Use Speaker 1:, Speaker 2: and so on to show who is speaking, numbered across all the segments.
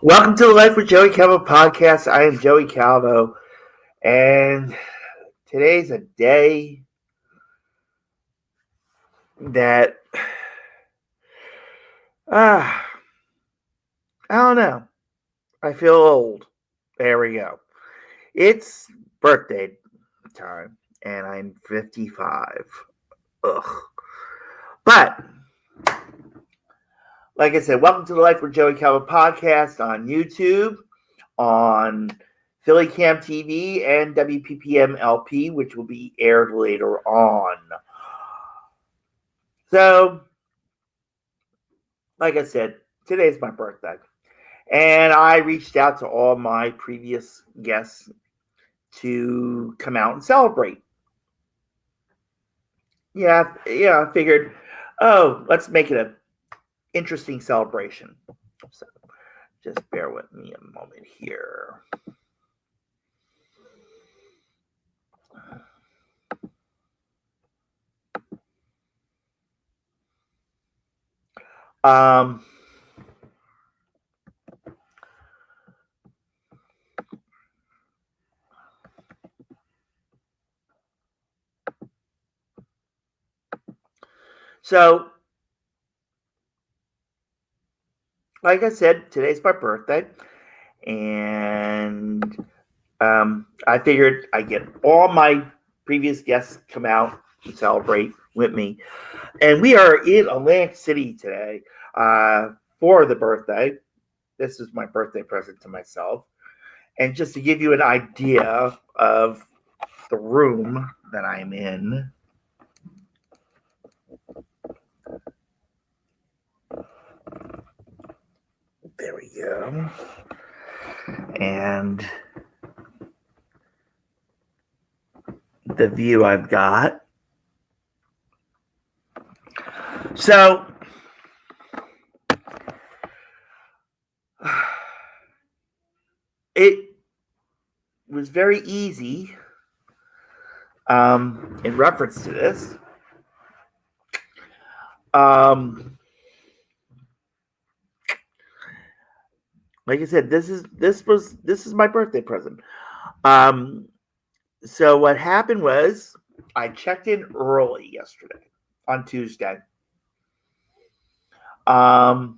Speaker 1: Welcome to the Life with Joey Calvo podcast. I am Joey Calvo, and today's a day that I don't know. I feel old. There we go. It's birthday time, and I'm 55. Ugh. But like I said, welcome to the Life with Joey Calvo podcast on YouTube, on PhillyCAM TV, and WPPM-LP, which will be aired later on. So, like I said, today's my birthday. And I reached out to all my previous guests to come out and celebrate. I figured, let's make it an interesting celebration. So, just bear with me a moment here. So, like I said, today's my birthday, and I figured I'd get all my previous guests come out and celebrate with me. And we are in Atlantic City today for the birthday. This is my birthday present to myself. And just to give you an idea of the room that I'm in. There we go. And the view I've got. So, it was very easy in reference to this. Like I said, this is my birthday present. So what happened was I checked in early yesterday on Tuesday. I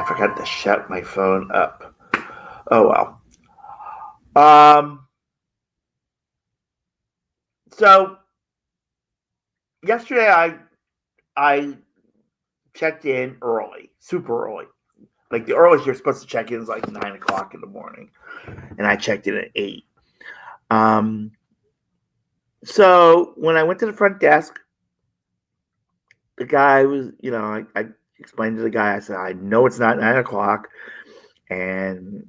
Speaker 1: forgot to shut my phone up. Oh well. So yesterday I checked in early, super early. Like the earliest you're supposed to check in is like 9 o'clock in the morning, and I checked in at 8. So when I went to the front desk, the guy was, I explained to the guy. I said, I know it's not 9 o'clock, and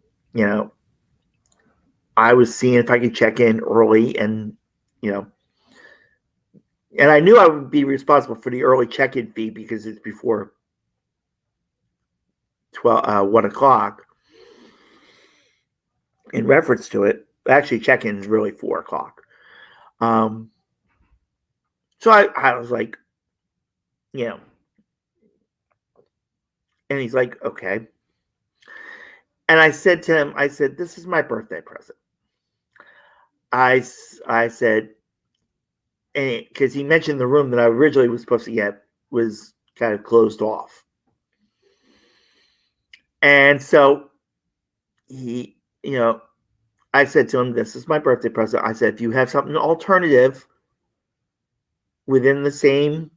Speaker 1: I was seeing if I could check in early, and and I knew I would be responsible for the early check-in fee because it's before 1 o'clock. In reference to it, actually, check-in is really 4 o'clock. So I was like, and he's like, okay. And I said to him, this is my birthday present. I said, because he mentioned the room that I originally was supposed to get was kind of closed off. And so he, I said to him, this is my birthday present. I said, if you have something alternative within the same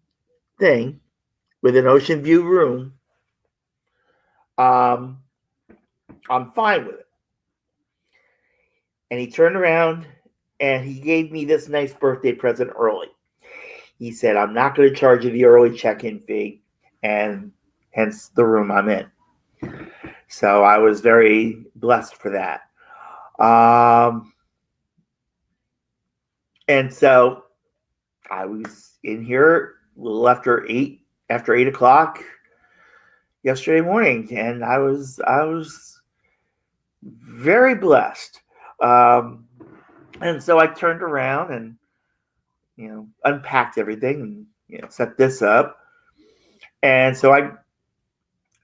Speaker 1: thing, with an ocean view room, I'm fine with it. And he turned around and he gave me this nice birthday present early. He said, I'm not going to charge you the early check-in fee, and hence the room I'm in. So I was very blessed for that. And so I was in here a little after 8 o'clock yesterday morning, and I was very blessed. And so I turned around and unpacked everything and set this up. And so I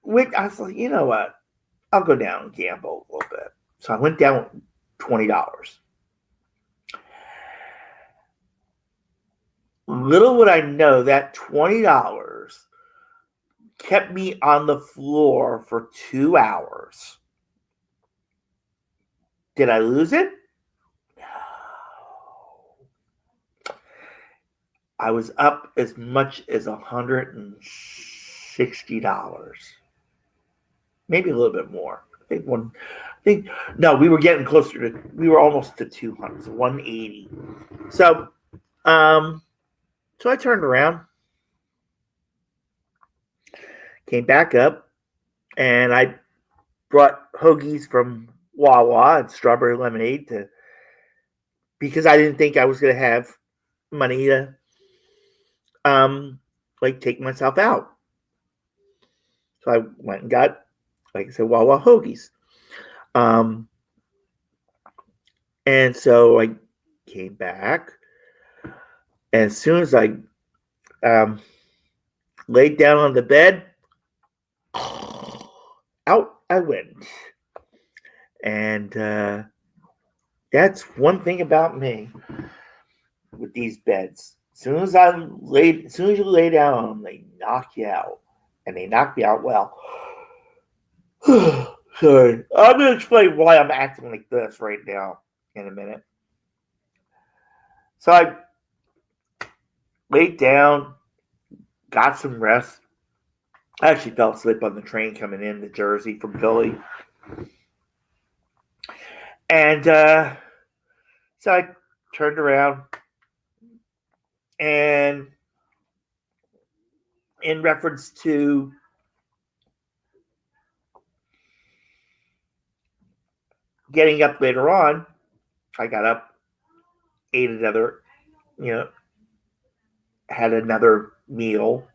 Speaker 1: I was like, you know what? I'll go down and gamble a little bit. So I went down $20. Little would I know that $20 kept me on the floor for 2 hours. Did I lose it? No. I was up as much as $160. Maybe a little bit more. No, we were getting closer to, we were almost to 200, so 180. So I turned around, came back up, and I brought hoagies from Wawa and strawberry lemonade because I didn't think I was going to have money to take myself out. So I went and got, like I said, Wawa hoagies. And so I came back. And as soon as I laid down on the bed, out I went. And that's one thing about me with these beds. As soon as you lay down on them, they knock you out. And they knock me out well. Sorry. I'm going to explain why I'm acting like this right now in a minute. So I laid down, got some rest. I actually fell asleep on the train coming in to Jersey from Philly. And so I turned around, and in reference to getting up later on, I got up, ate another, had another meal,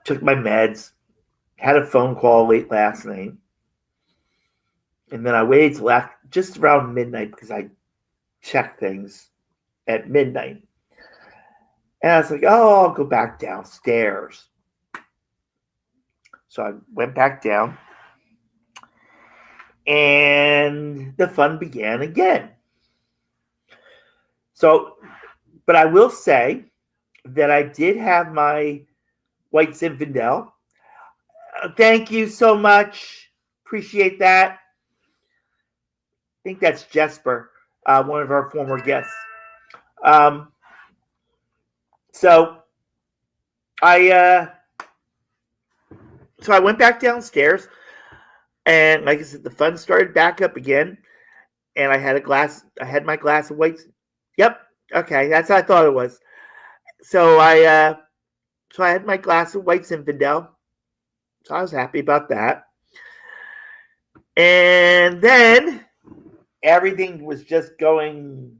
Speaker 1: took my meds, had a phone call late last night, and then I waited till just around midnight because I checked things at midnight. And I was like, oh, I'll go back downstairs. So I went back down, and the fun began again. So, but I will say that I did have my White Zinfandel. Thank you so much. Appreciate that. I think that's Jesper, one of our former guests. So I went back downstairs, and like I said, the fun started back up again. And I had my glass of white. Yep. Okay. That's how I thought it was. So I had my glass of White Zinfandel. So I was happy about that. And then everything was just going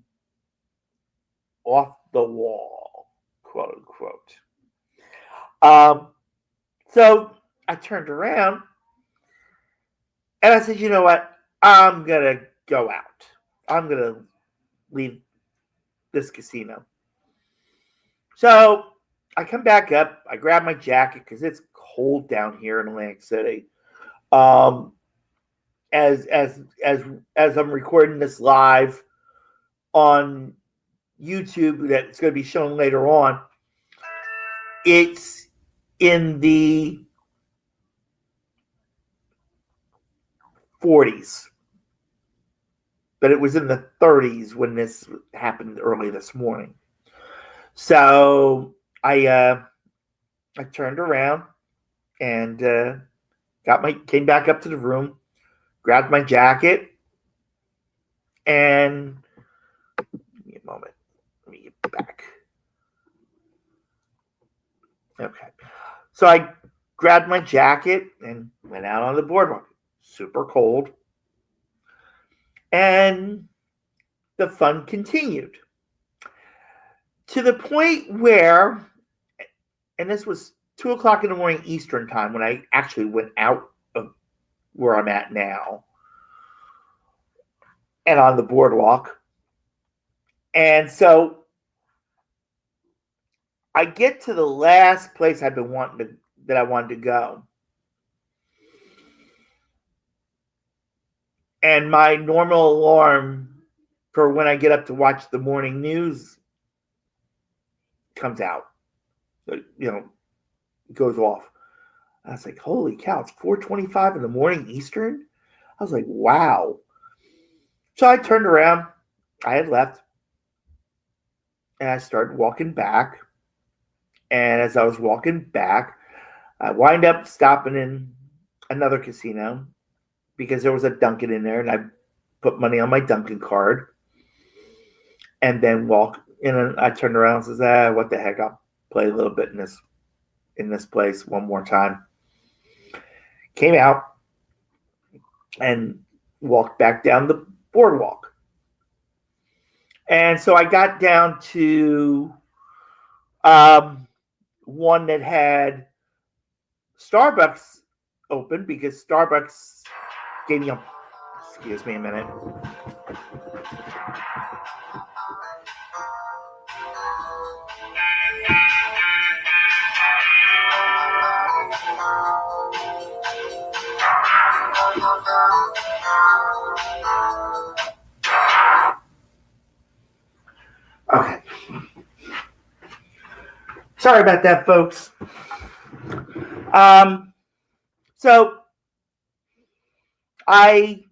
Speaker 1: off the wall, quote unquote. So I turned around and I said, you know what? I'm going to go out. I'm going to leave this casino. So I come back up. I grab my jacket because it's cold down here in Atlantic City. As I'm recording this live on YouTube, that's going to be shown later on, it's in the 40s, but it was in the 30s when this happened early this morning. So I turned around and came back up to the room, grabbed my jacket, and give me a moment. Let me get back. Okay. So I grabbed my jacket and went out on the boardwalk. Super cold. And the fun continued. To the point where, and this was 2 o'clock in the morning Eastern time when I actually went out of where I'm at now and on the boardwalk. And so I get to the last place that I wanted to go. And my normal alarm for when I get up to watch the morning news comes out. Goes off. I was like, holy cow, it's 4:25 in the morning Eastern? I was like, wow. So I turned around. I had left. And I started walking back. And as I was walking back, I wind up stopping in another casino because there was a Dunkin' in there, and I put money on my Dunkin' card. And then walk in, and I turned around and says, what the heck? I'll play a little bit in this place one more time. Came out and walked back down the boardwalk. And so I got down to one that had Starbucks open because Starbucks gave me excuse me a minute. Okay. Sorry about that, folks. So I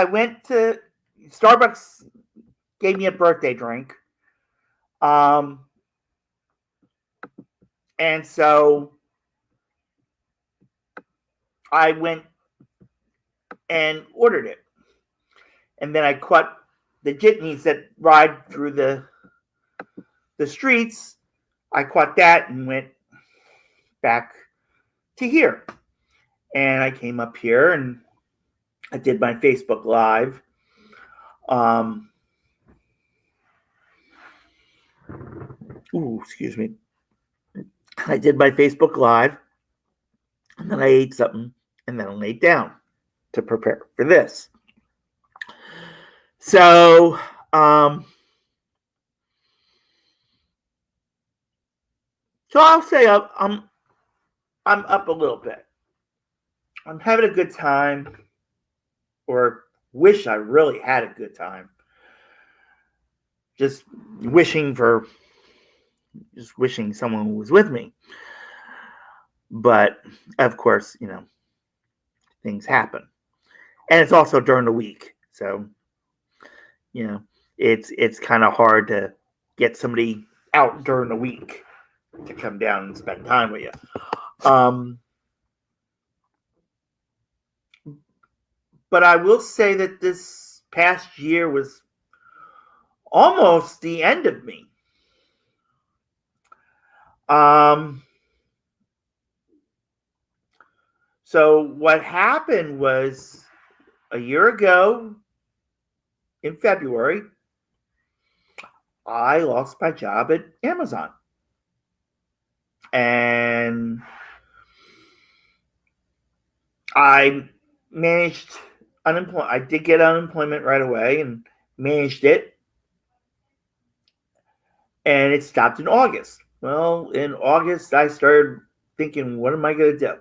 Speaker 1: went to Starbucks, gave me a birthday drink. And so I went and ordered it. And then I caught the jitneys that ride through the streets. I caught that and went back to here. And I came up here and I did my Facebook Live. Excuse me. I did my Facebook Live, and then I ate something, and then I laid down to prepare for this. So, so I'll say I'm up a little bit. I'm having a good time, or wish I really had a good time. Just wishing someone was with me. But of course, things happen. And it's also during the week. So, it's kind of hard to get somebody out during the week to come down and spend time with you. But I will say that this past year was almost the end of me. So what happened was a year ago in February, I lost my job at Amazon. And I managed unemployment. I did get unemployment right away and managed it. And it stopped in August. Well, in August, I started thinking, what am I going to do?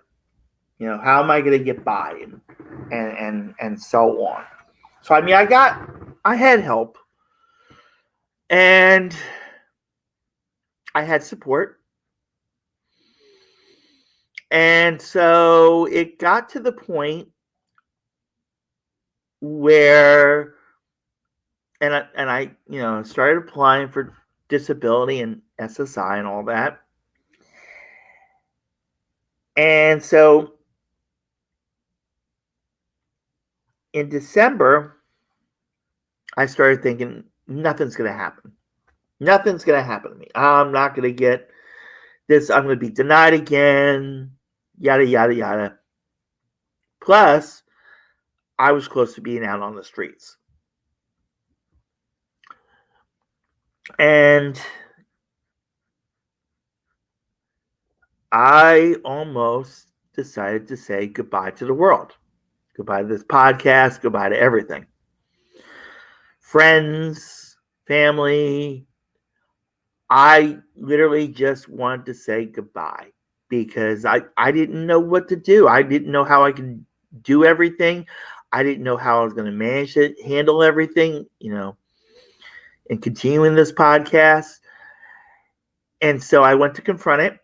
Speaker 1: How am I going to get by and so on. So, I had help and I had support. And so it got to the point where, and I started applying for disability and SSI and all that. And so in December, I started thinking, nothing's going to happen. Nothing's going to happen to me. I'm not going to get this. I'm going to be denied again, yada, yada, yada. Plus, I was close to being out on the streets. And I almost decided to say goodbye to the world. Goodbye to this podcast. Goodbye to everything. Friends, family. I literally just wanted to say goodbye. because I didn't know what to do. I didn't know how I could do everything. I didn't know how I was going to manage it, handle everything, and continuing this podcast. And so I went to confront it.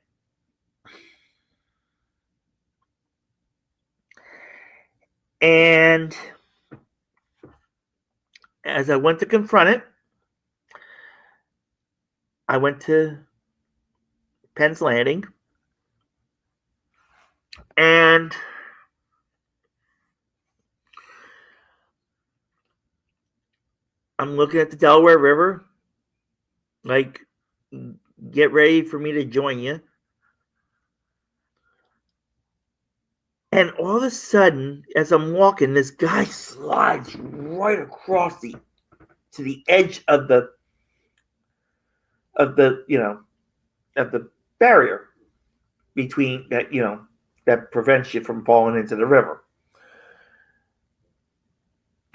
Speaker 1: And as I went to confront it, I went to Penn's Landing. And I'm looking at the Delaware River, like, get ready for me to join you. And all of a sudden, as I'm walking, this guy slides right across to the edge of the barrier between that, that prevents you from falling into the river.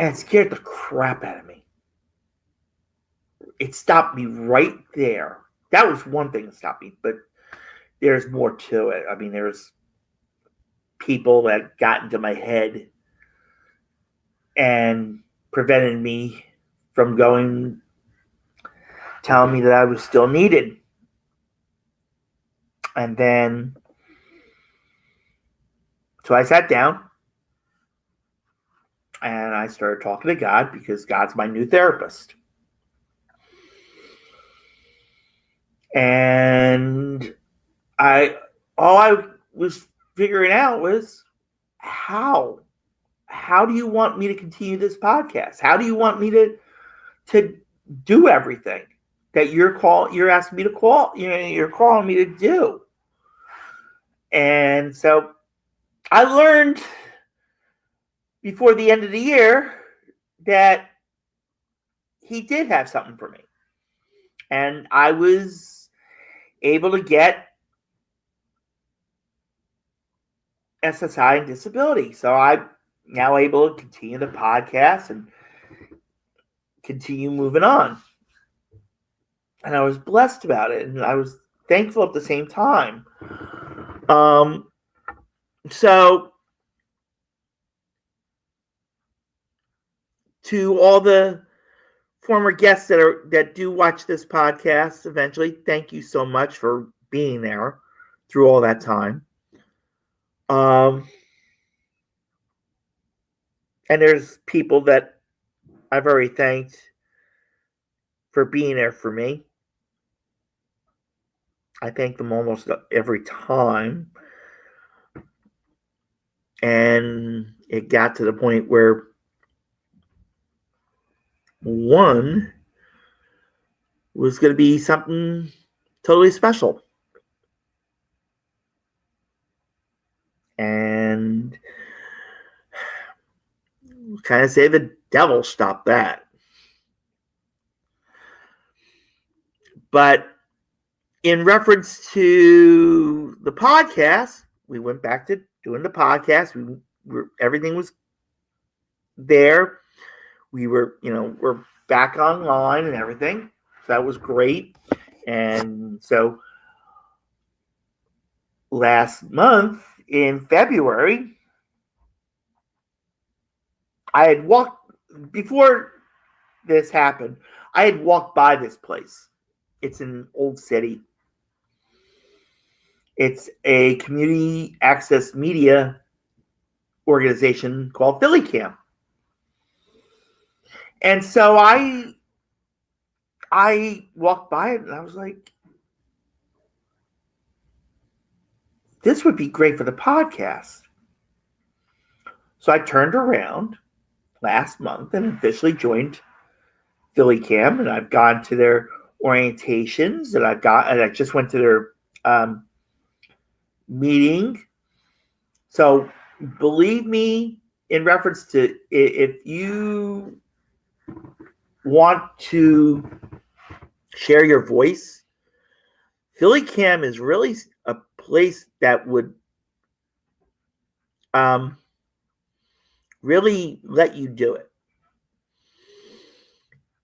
Speaker 1: And it scared the crap out of me. It stopped me right there. That was one thing that stopped me, but there's more to it. I mean, there's people that got into my head and prevented me from going, telling me that I was still needed. And then, so I sat down and I started talking to God, because God's my new therapist. And all I was figuring out was, how do you want me to continue this podcast? How do you want me to do everything that you're asking me to call, you're calling me to do? And so I learned before the end of the year that he did have something for me. And I was able to get SSI and disability. So I'm now able to continue the podcast and continue moving on. And I was blessed about it. And I was thankful at the same time. So to all the former guests that do watch this podcast eventually, thank you so much for being there through all that time. And there's people that I've already thanked for being there for me. I thank them almost every time. And it got to the point where one was going to be something totally special. And kind of say the devil stopped that. But in reference to the podcast, we went back to doing the podcast. Everything was there. We're back online and everything. So that was great. And so last month in February, I had walked, before this happened, I had walked by this place. It's an old city. It's a community access media organization called PhillyCAM. And so I walked by it and I was like, this would be great for the podcast. So I turned around last month and officially joined PhillyCAM, and I've gone to their orientations, and I just went to their meeting. So believe me, in reference to, if you want to share your voice, PhillyCAM is really a place that would really let you do it.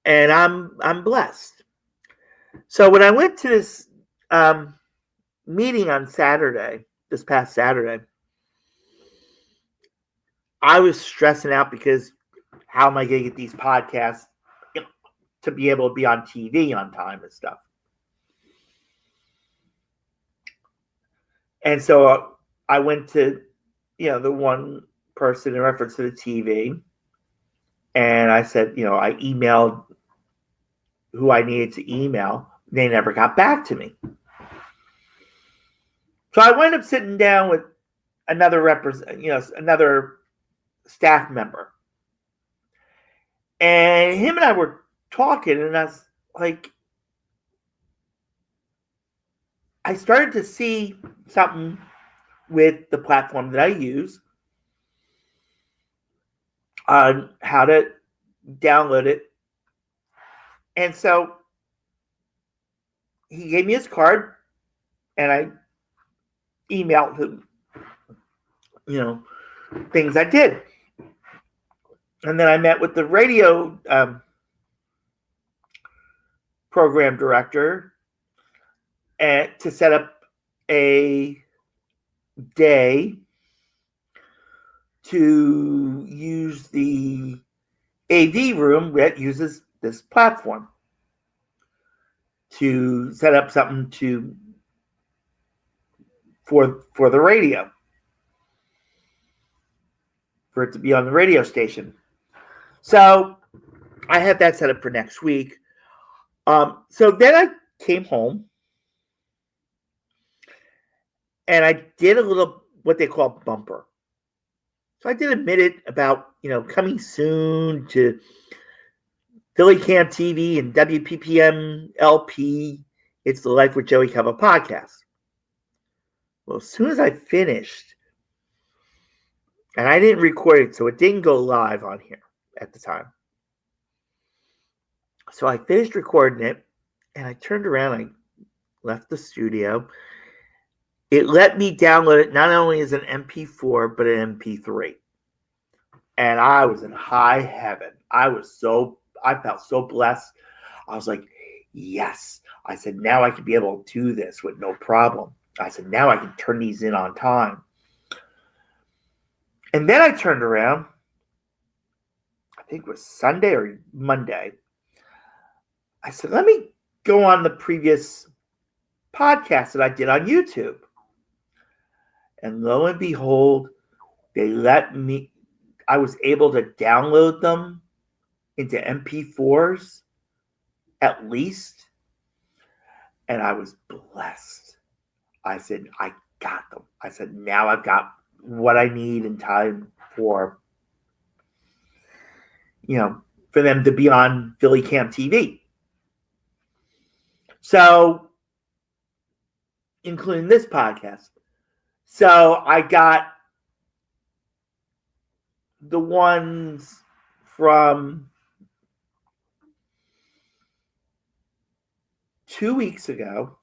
Speaker 1: And I'm blessed. So when I went to this meeting on Saturday, this past Saturday, I was stressing out because how am I going to get these podcasts to be able to be on TV on time and stuff? And so I went to, the one person in reference to the TV, and I said, I emailed who I needed to email. They never got back to me. So I wound up sitting down with another another staff member. And him and I were talking, and I was like, I started to see something with the platform that I use on how to download it. And so he gave me his card, and I emailed him, things I did. And then I met with the radio program director to set up a day to use the AV room that uses this platform to set up something for the radio, for it to be on the radio station. So I had that set up for next week. So then I came home and I did a little what they call bumper. So I did a minute about, coming soon to PhillyCAM TV and WPPM-LP. It's the Life with Joey Calvo podcast. Well, as soon as I finished, and I didn't record it, so it didn't go live on here at the time. So I finished recording it, and I turned around, I left the studio. It let me download it not only as an MP4, but an MP3. And I was in high heaven. I felt so blessed. I was like, yes. I said, now I can be able to do this with no problem. I said, now I can turn these in on time. And then I turned around, I think it was Sunday or Monday. I said, let me go on the previous podcast that I did on YouTube. And lo and behold, I was able to download them into MP4s at least. And I was blessed. I said, I got them. I said, now I've got what I need in time for them to be on PhillyCAM TV. So, including this podcast. So I got the ones from 2 weeks ago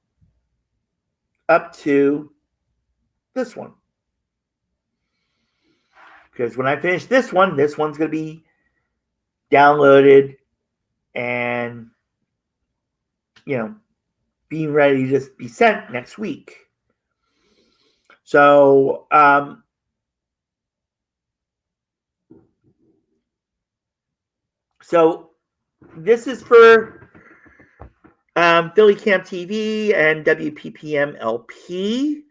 Speaker 1: up to this one. Because when I finish this one's going to be downloaded and, being ready to be sent next week. So, this is for PhillyCAM TV and WPPM-LP,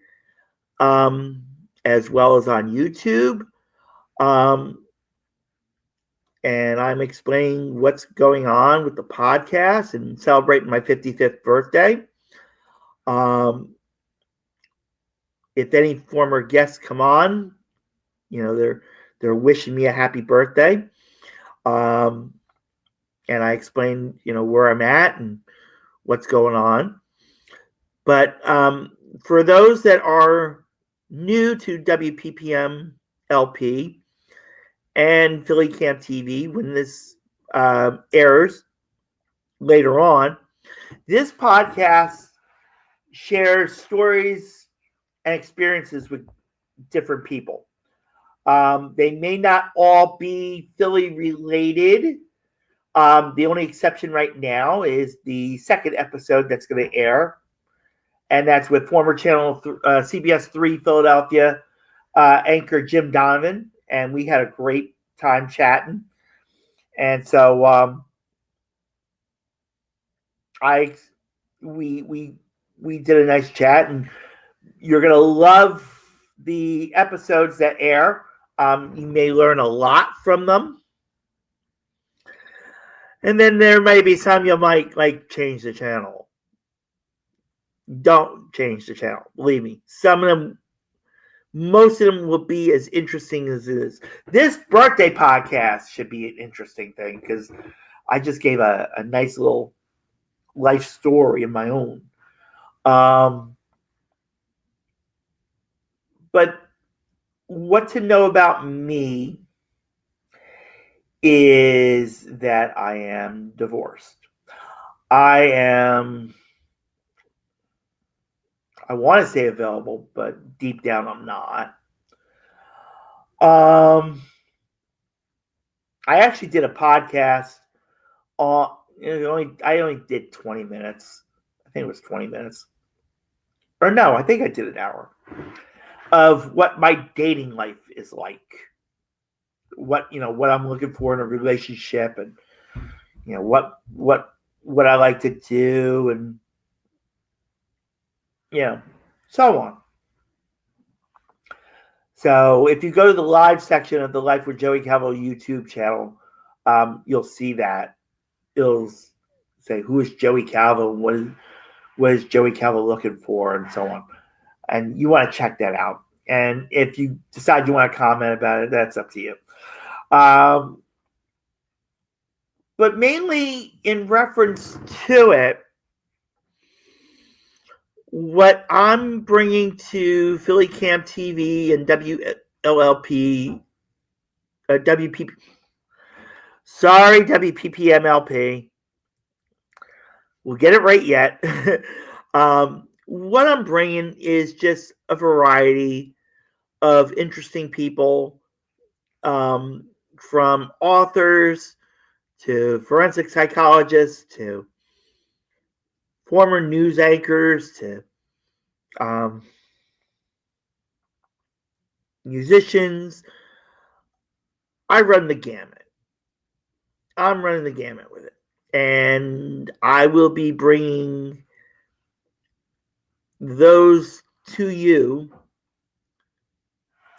Speaker 1: as well as on YouTube. And I'm explaining what's going on with the podcast and celebrating my 55th birthday. If any former guests come on, they're wishing me a happy birthday. And I explain, where I'm at and what's going on. But for those that are new to WPPM-LP and PhillyCAM TV, when this airs later on, this podcast shares stories and experiences with different people. They may not all be Philly related. The only exception right now is the second episode that's going to air. and that's with former CBS 3 Philadelphia anchor Jim Donovan, and we had a great time chatting. And so we did a nice chat, and you're gonna love the episodes that air. You may learn a lot from them, and then there may be some you might like change the channel. Don't change the channel. Believe me, some of them, most of them will be as interesting as it is. This birthday podcast should be an interesting thing because I just gave a nice little life story of my own. But what to know about me is that I am divorced. I want to say available, but deep down I'm not. I actually did a podcast on. I only did 20 minutes. I think it was 20 minutes. Or no, I think I did an hour of what my dating life is like. What I'm looking for in a relationship, and what I like to do, and so on. So if you go to the live section of the Life with Joey Calvo YouTube channel, you'll see that. It'll say, who is Joey Calvo, and what is Joey Calvo looking for, and so on. And you want to check that out. And if you decide you want to comment about it, that's up to you. But mainly in reference to it, what I'm bringing to PhillyCAM TV and WPPM-LP, WPPM-LP. We'll get it right yet. What I'm bringing is just a variety of interesting people, from authors to forensic psychologists to former news anchors to musicians. I run the gamut. I'm running the gamut with it. And I will be bringing those to you.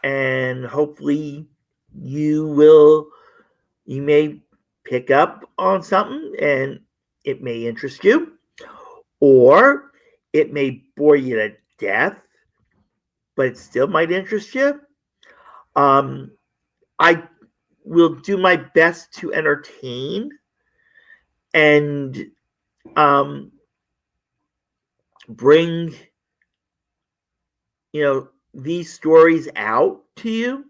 Speaker 1: And hopefully you may pick up on something and it may interest you. Or it may bore you to death, but it still might interest you. I will do my best to entertain and bring these stories out to you.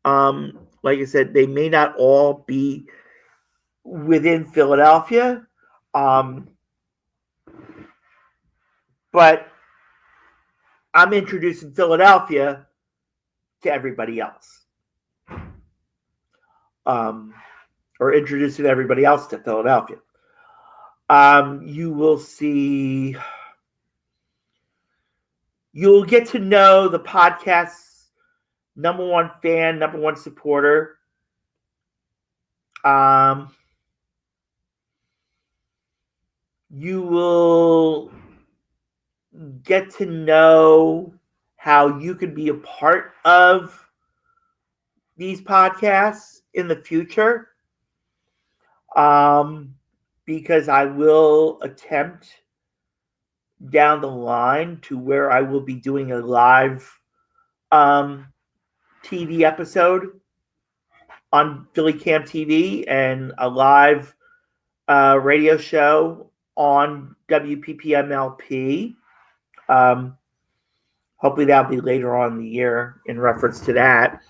Speaker 1: Like I said, they may not all be within Philadelphia, but I'm introducing Philadelphia to everybody else, or introducing everybody else to Philadelphia. You'll get to know the podcast's number one fan, number one supporter. You will get to know how you can be a part of these podcasts in the future, because I will attempt down the line to where I will be doing a live TV episode on PhillyCAM TV and a live radio show on WPPM-LP. Hopefully that'll be later on in the year in reference to that,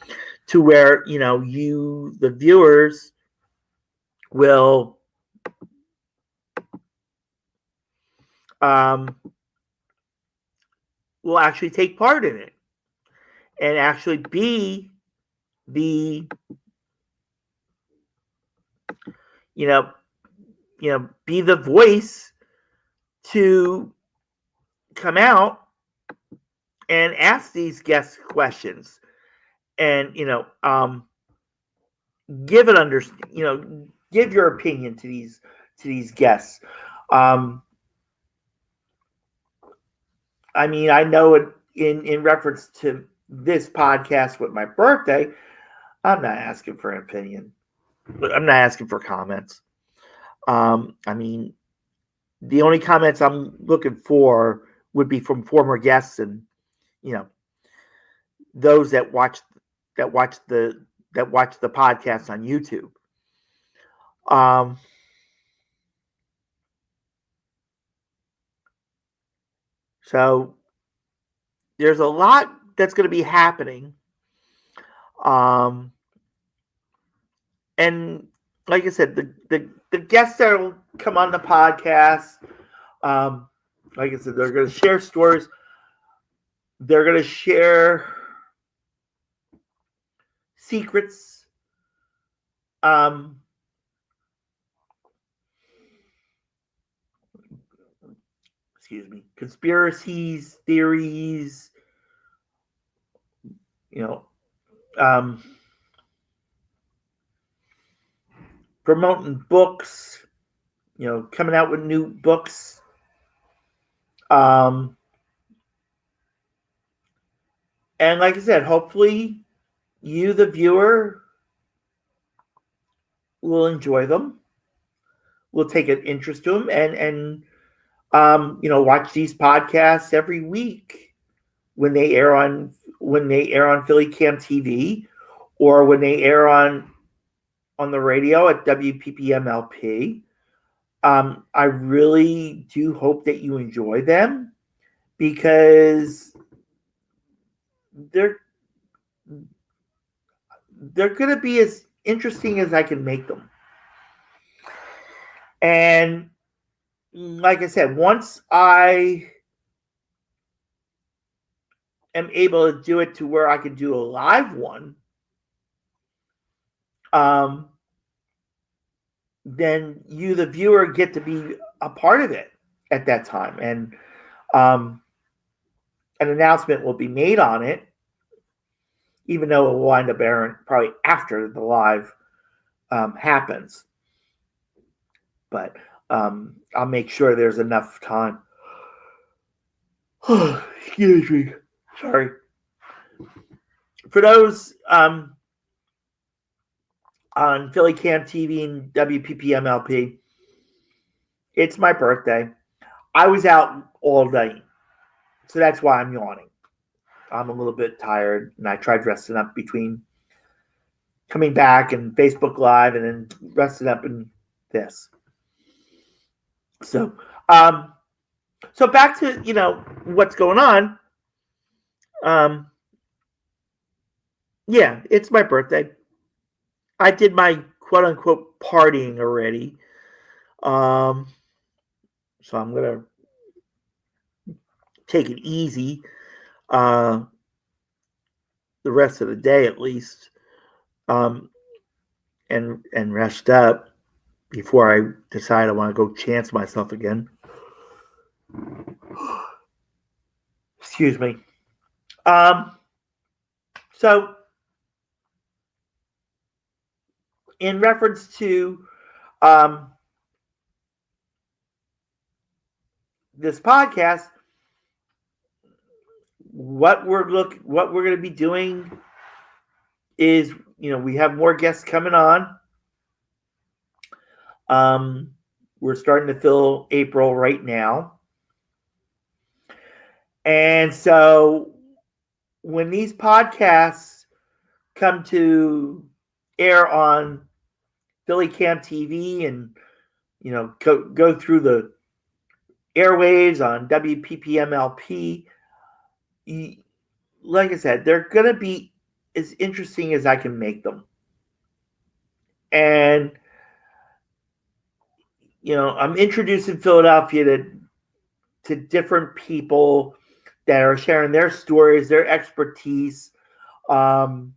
Speaker 1: to where you, the viewers, will actually take part in it and actually be the be the voice to come out and ask these guests questions, and give give your opinion to these guests. I mean, I know it in reference to this podcast with my birthday. I'm not asking for an opinion. I'm not asking for comments. I mean, the only comments I'm looking for would be from former guests and those that watch the podcast on YouTube. So there's a lot that's going to be happening. And like I said, the guests that will come on the podcast, like I said, they're going to share stories. They're going to share secrets. Excuse me, conspiracies, theories, promoting books, coming out with new books. And like I said, hopefully you, the viewer, will enjoy them. Will take an interest to them and watch these podcasts every week when they air on PhillyCAM TV, or when they air on the radio at WPPM-LP. I really do hope that you enjoy them, because they're going to be as interesting as I can make them. And like I said, once I am able to do it to where I can do a live one, then you, the viewer, get to be a part of it at that time. And an announcement will be made on it, even though it will wind up airing probably after the live happens. But I'll make sure there's enough time. Excuse me. Sorry. For those on PhillyCAM TV and WPPM-LP, it's my birthday. I was out all day, so that's why I'm yawning. I'm a little bit tired, and I tried resting up between coming back and Facebook Live, and then resting up in this. So, so back to what's going on. Yeah, it's my birthday. I did my quote unquote partying already. So I'm gonna take it easy. The rest of the day, at least, and rest up before I decide I want to go chance myself again. Excuse me. So in reference to this podcast, what we're going to be doing is, we have more guests coming on. We're starting to fill April right now. And so when these podcasts come to air on PhillyCAM TV and, go through the airwaves on WPPM-LP, like I said, they're going to be as interesting as I can make them. And, I'm introducing Philadelphia to different people that are sharing their stories, their expertise, answering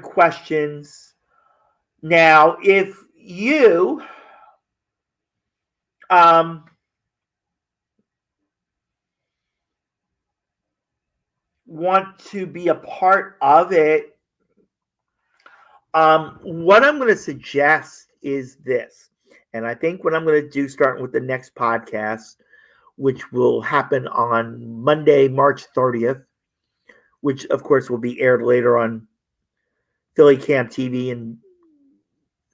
Speaker 1: questions. Now, if you want to be a part of it, what I'm going to suggest is this. And I think what I'm going to do, starting with the next podcast, which will happen on Monday, March 30th, which of course will be aired later on PhillyCAM TV and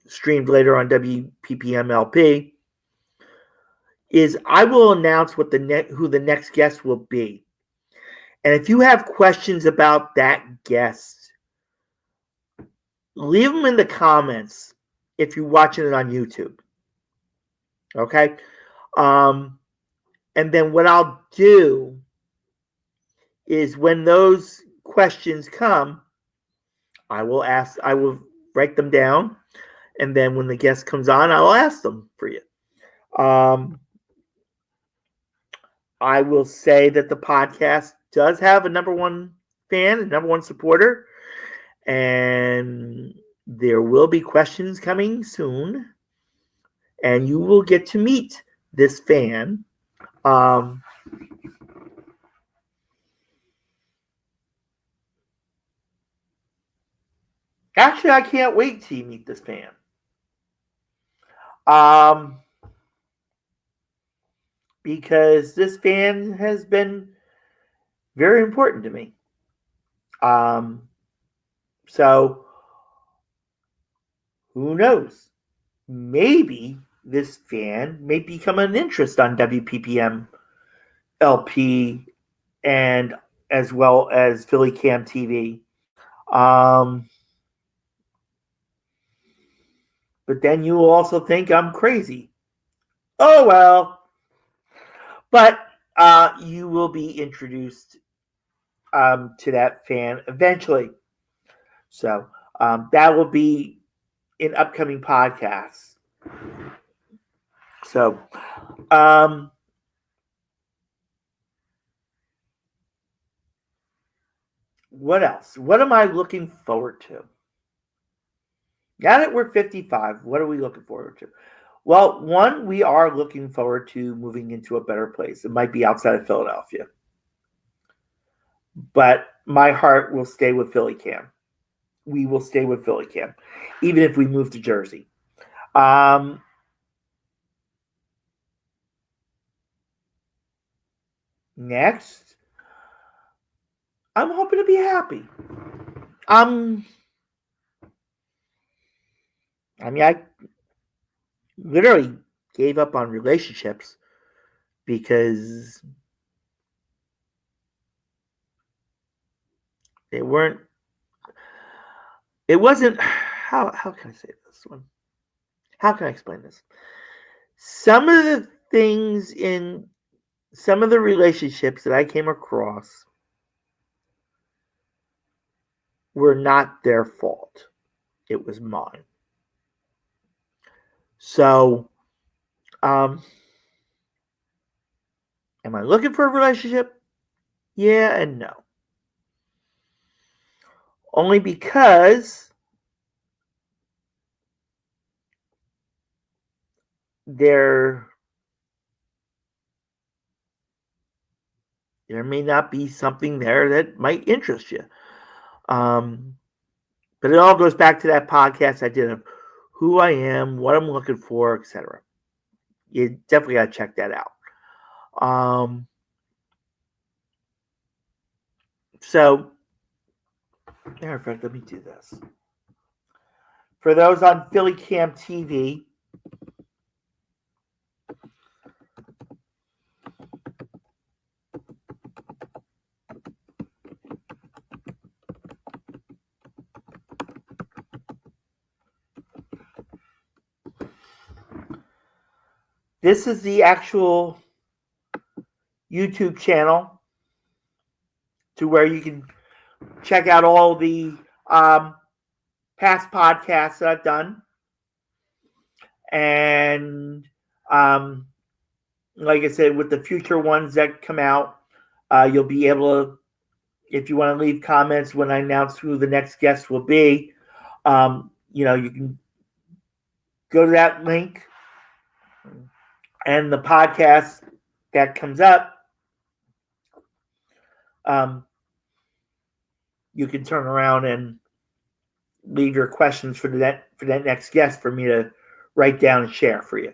Speaker 1: streamed later on WPPM-LP, is I will announce who the next guest will be. And if you have questions about that guest, leave them in the comments if you're watching it on YouTube. Okay? And then what I'll do is when those questions come, I will write them down, and then when the guest comes on, I'll ask them for you. I will say that the podcast does have a number one fan, a number one supporter, and there will be questions coming soon, and you will get to meet this fan. Actually, I can't wait till you meet this fan. Because this fan has been very important to me. So who knows? Maybe this fan may become an interest on WPPM-LP and as well as PhillyCAM TV. But then you will also think I'm crazy. Oh well. But you will be introduced to that fan eventually. So that will be in upcoming podcasts. So what else? What am I looking forward to? Now that we're 55, what are we looking forward to? Well, one, we are looking forward to moving into a better place. It might be outside of Philadelphia. But my heart will stay with PhillyCAM. We will stay with PhillyCAM, even if we move to Jersey. Next, I'm hoping to be happy. I literally gave up on relationships because it wasn't, how can I say this one? How can I explain this? Some of the things in some of the relationships that I came across were not their fault. It was mine. So, am I looking for a relationship? Yeah and no. Only because there may not be something there that might interest you. But it all goes back to that podcast I did of who I am, what I'm looking for, etc. You definitely got to check that out. So, matter of fact, let me do this. For those on PhillyCAM TV, this is the actual YouTube channel to where you can check out all the past podcasts that I've done. And like I said, with the future ones that come out, you'll be able to, if you want to leave comments when I announce who the next guest will be, you can go to that link and the podcast that comes up, you can turn around and leave your questions for that next guest for me to write down and share for you.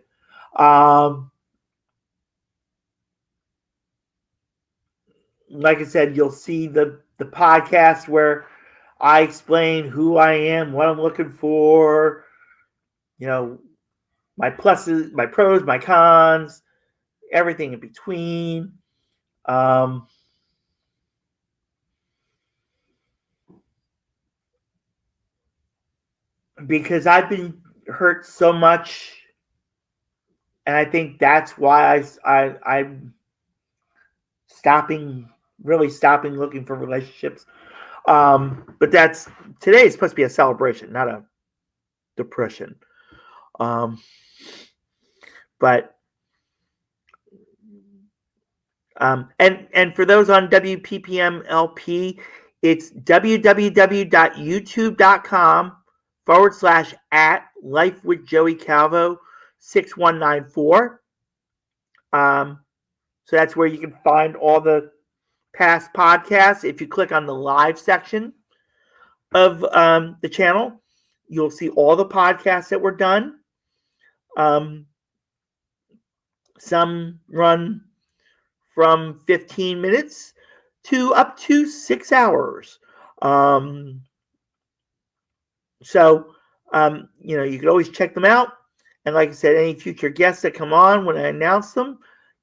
Speaker 1: Like I said, you'll see the podcast where I explain who I am, what I'm looking for, my pluses, my pros, my cons, everything in between. Because I've been hurt so much, and I think that's why I'm really stopping looking for relationships. But today is supposed to be a celebration, not a depression. But and for those on WPPM-LP, it's www.youtube.com/@Life with Joey Calvo 6194. So that's where you can find all the past podcasts. If you click on the live section of the channel, you'll see all the podcasts that were done. Some run from 15 minutes to up to 6 hours. So, you can always check them out. And like I said, any future guests that come on when I announce them,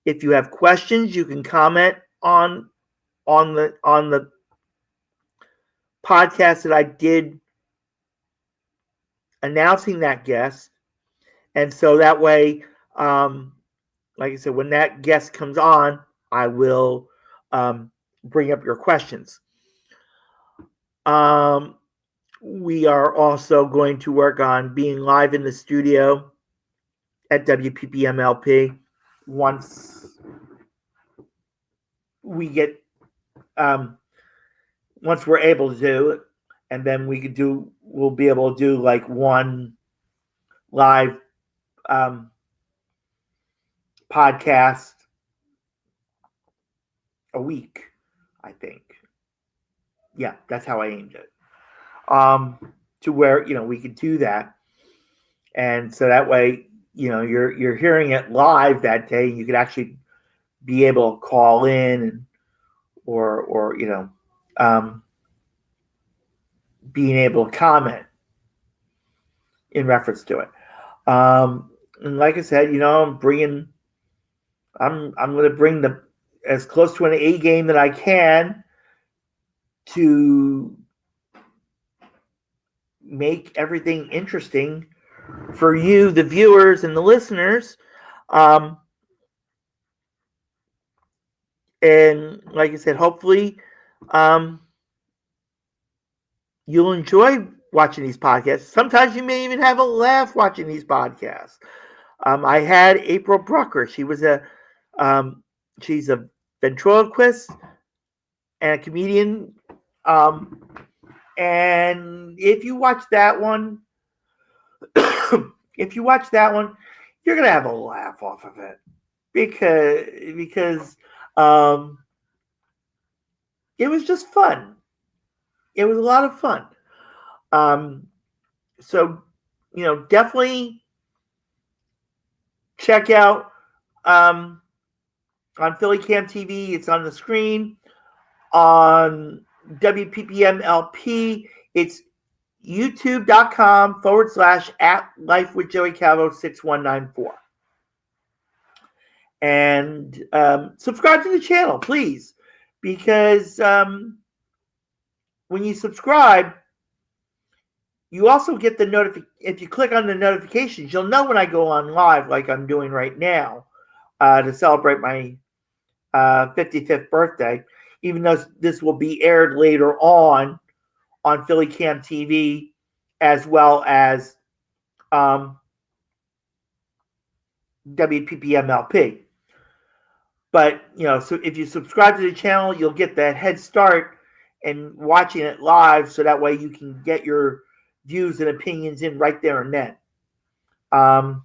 Speaker 1: if you have questions, you can comment on the podcast that I did announcing that guest. And so that way, like I said, when that guest comes on, I will bring up your questions. We are also going to work on being live in the studio at WPPM-LP once we get once we're able to do it, and then we'll be able to do like one live podcast a week, I think. Yeah, that's how I aimed it. To where we could do that, and so that way you're hearing it live that day. You could actually be able to call in or being able to comment in reference to it. And like I said, I'm going to bring as close to an A game that I can to make everything interesting for you, the viewers and the listeners. And like I said, hopefully you'll enjoy watching these podcasts. Sometimes you may even have a laugh watching these podcasts. I had April Brucker. She's a ventriloquist and a comedian. And if you watch that one, you're gonna have a laugh off of it because it was just fun. It was a lot of fun. So definitely check out on PhillyCAM TV. It's on the screen. On WPPM-LP, it's youtube.com/@Life with Joey Calvo 6194. And subscribe to the channel, please, because when you subscribe, you also get the notification. If you click on the notifications, you'll know when I go on live, like I'm doing right now, to celebrate my 55th birthday. Even though this will be aired later on PhillyCAM TV, as well as WPPM-LP. But so if you subscribe to the channel, you'll get that head start and watching it live, so that way you can get your views and opinions in right there and then. And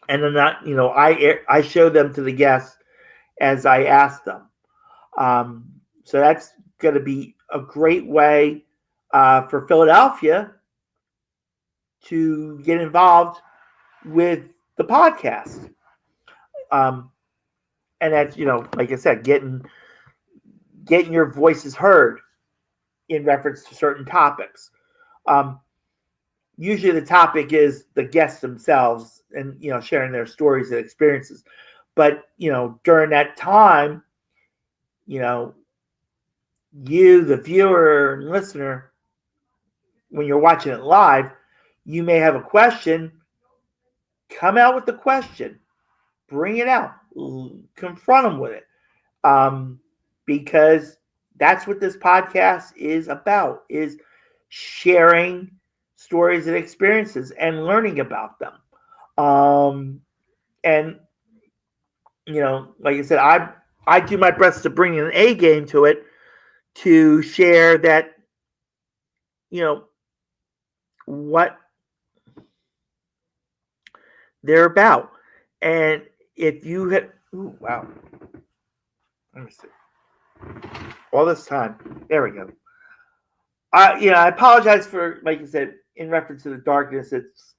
Speaker 1: then I show them to the guests as I ask them. So that's going to be a great way for Philadelphia to get involved with the podcast. And that's, like I said, getting your voices heard in reference to certain topics. Usually the topic is the guests themselves and, sharing their stories and experiences. But, during that time, you, the viewer and listener, when you're watching it live, you may have a question. Come out with the question. Bring it out. Confront them with it. Because that's what this podcast is about, is sharing stories and experiences and learning about them. And, like I said, I do my best to bring an A game to it, to share that, what they're about. And if you had, wow. Let me see. All this time. There we go. I apologize for, like you said, in reference to the darkness. It's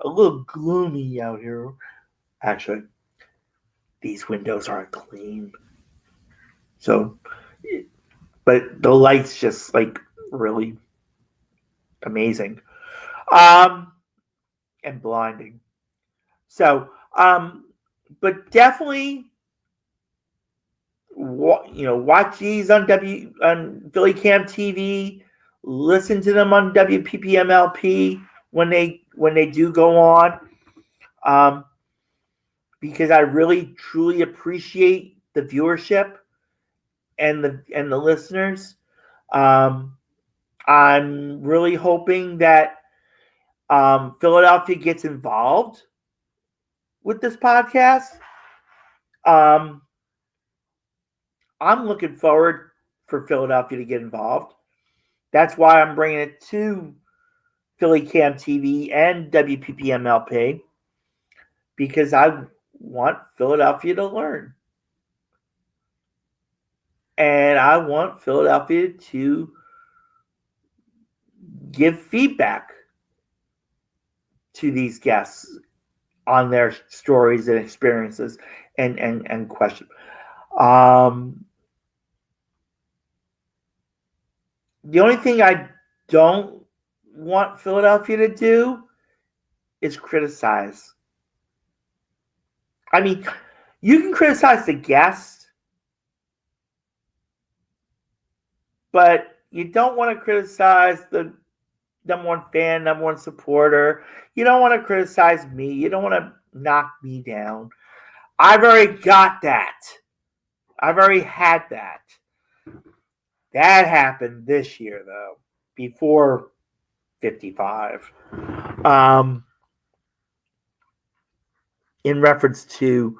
Speaker 1: a little gloomy out here. Actually, these windows aren't clean. So, but the light's just like really amazing. And blinding. So, but definitely, watch these on PhillyCAM TV. Listen to them on WPPM-LP when they do go on, because I really truly appreciate the viewership and the listeners. I'm really hoping that Philadelphia gets involved with this podcast. I'm looking forward for Philadelphia to get involved. That's why I'm bringing it to PhillyCAM TV and WPPM-LP, because I want Philadelphia to learn. And I want Philadelphia to give feedback to these guests on their stories and experiences and questions. The only thing I don't want Philadelphia to do is criticize. I mean, you can criticize the guest, but you don't want to criticize the number one fan, number one supporter. You don't want to criticize me. You don't want to knock me down. I've already got that. I've already had that. That happened this year, though, before 55. In reference to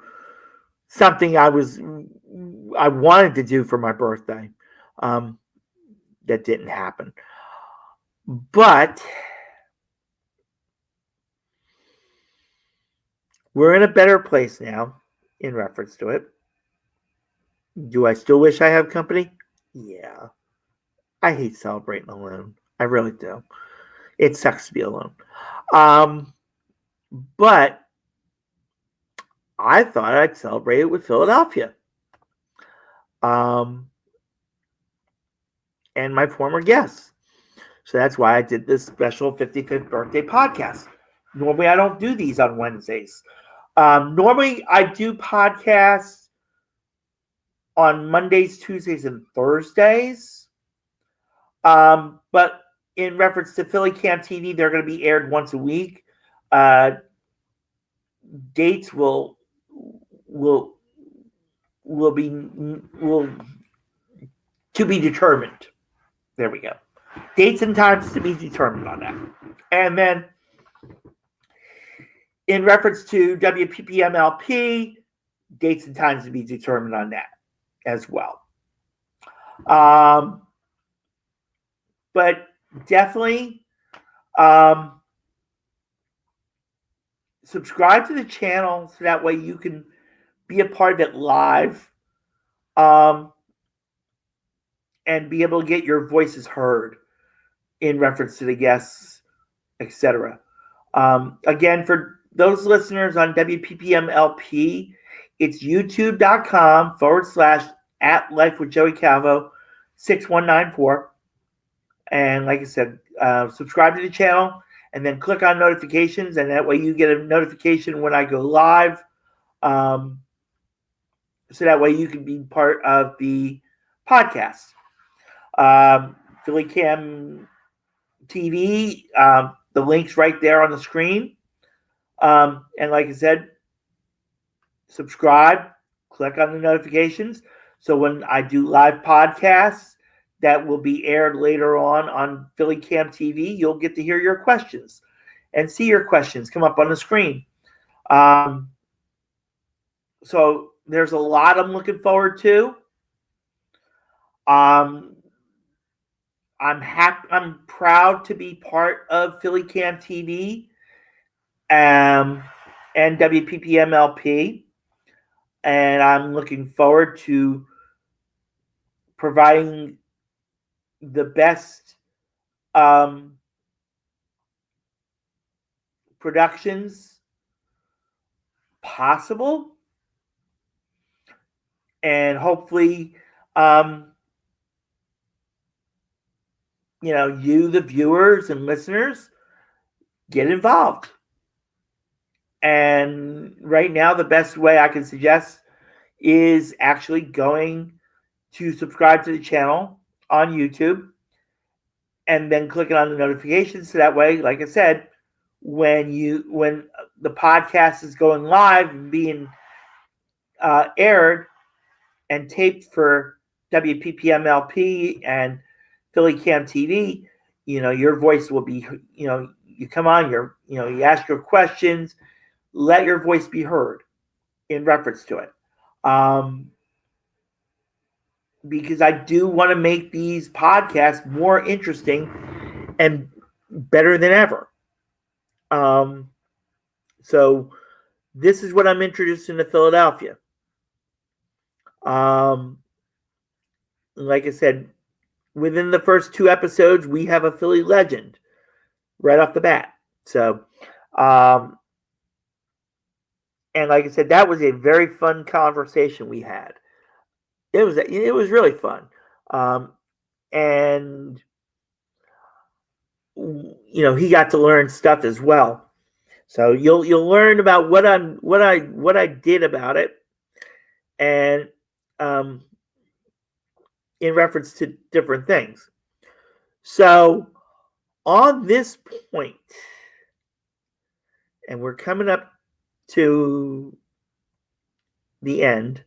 Speaker 1: something I wanted to do for my birthday, that didn't happen. But we're in a better place now in reference to it. Do I still wish I have company? Yeah. I hate celebrating alone. I really do. It sucks to be alone. But I thought I'd celebrate it with Philadelphia. And my former guests. So that's why I did this special 55th birthday podcast. Normally, I don't do these on Wednesdays. Normally, I do podcasts on Mondays, Tuesdays, and Thursdays. But in reference to PhillyCAM TV, they're going to be aired once a week. Dates will be to be determined. There we go. Dates and times to be determined on that. And then in reference to WPPM-LP, dates and times to be determined on that as well. But definitely subscribe to the channel so that way you can be a part of it live. and be able to get your voices heard in reference to the guests, etc. Again, for those listeners on WPPM-LP, it's youtube.com/@Life with Joey Calvo 6194. And like I said, subscribe to the channel and then click on notifications, and that way you get a notification when I go live. So that way you can be part of the podcast. PhillyCAM TV, the link's right there on the screen. And like I said, subscribe, click on the notifications. So when I do live podcasts that will be aired later on PhillyCAM TV, you'll get to hear your questions and see your questions come up on the screen. So there's a lot I'm looking forward to. I'm proud to be part of PhillyCAM TV and WPPM-LP, and I'm looking forward to providing the best productions possible, and hopefully you, the viewers and listeners, get involved. And right now, the best way I can suggest is actually going to subscribe to the channel on YouTube and then clicking on the notifications. So that way, like I said, when the podcast is going live and being aired and taped for WPPM-LP and PhillyCAM TV, your voice will be, you come on, you ask your questions, let your voice be heard in reference to it. Because I do want to make these podcasts more interesting and better than ever. So this is what I'm introducing to Philadelphia. Like I said, within the first 2 episodes, we have a Philly legend right off the bat. So, and like I said, that was a very fun conversation we had. It was really fun, and he got to learn stuff as well. So you'll learn about what I did about it, and in reference to different things. So on this point, and we're coming up to the end.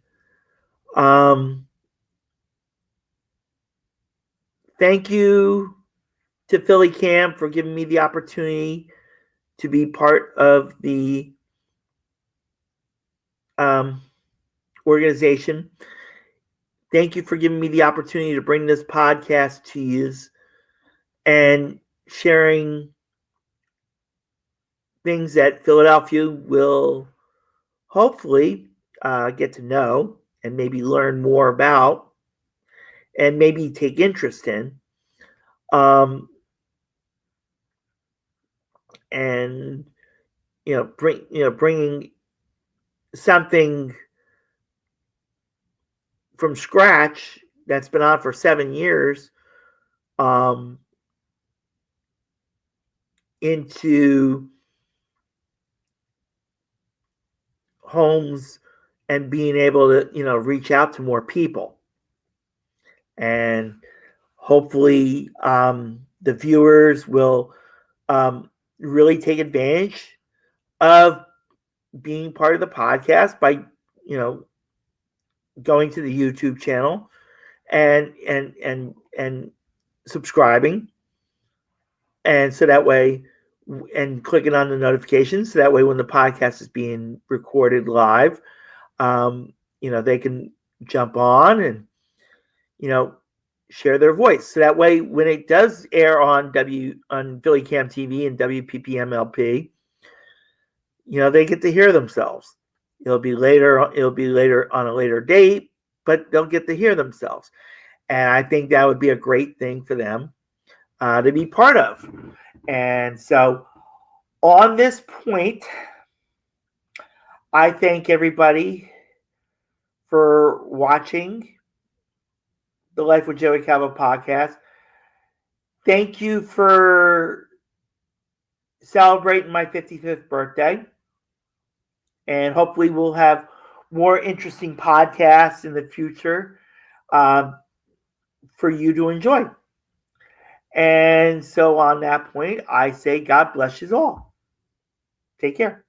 Speaker 1: Thank you to PhillyCAM for giving me the opportunity to be part of the organization. Thank you for giving me the opportunity to bring this podcast to you and sharing things that Philadelphia will hopefully get to know and maybe learn more about and maybe take interest in. And bringing something from scratch that's been on for 7 years into homes and being able to reach out to more people, and hopefully the viewers will really take advantage of being part of the podcast by going to the YouTube channel and subscribing, and so that way, and clicking on the notifications, so that way when the podcast is being recorded live, they can jump on and share their voice. So that way, when it does air on PhillyCAM TV and WPPM-LP, they get to hear themselves. It'll be later on a later date, but they'll get to hear themselves. And I think that would be a great thing for them to be part of. And so, on this point, I thank everybody for watching the Life with Joey Calvo podcast. Thank you for celebrating my 55th birthday. And hopefully, we'll have more interesting podcasts in the future for you to enjoy. And so, on that point, I say God bless you all. Take care.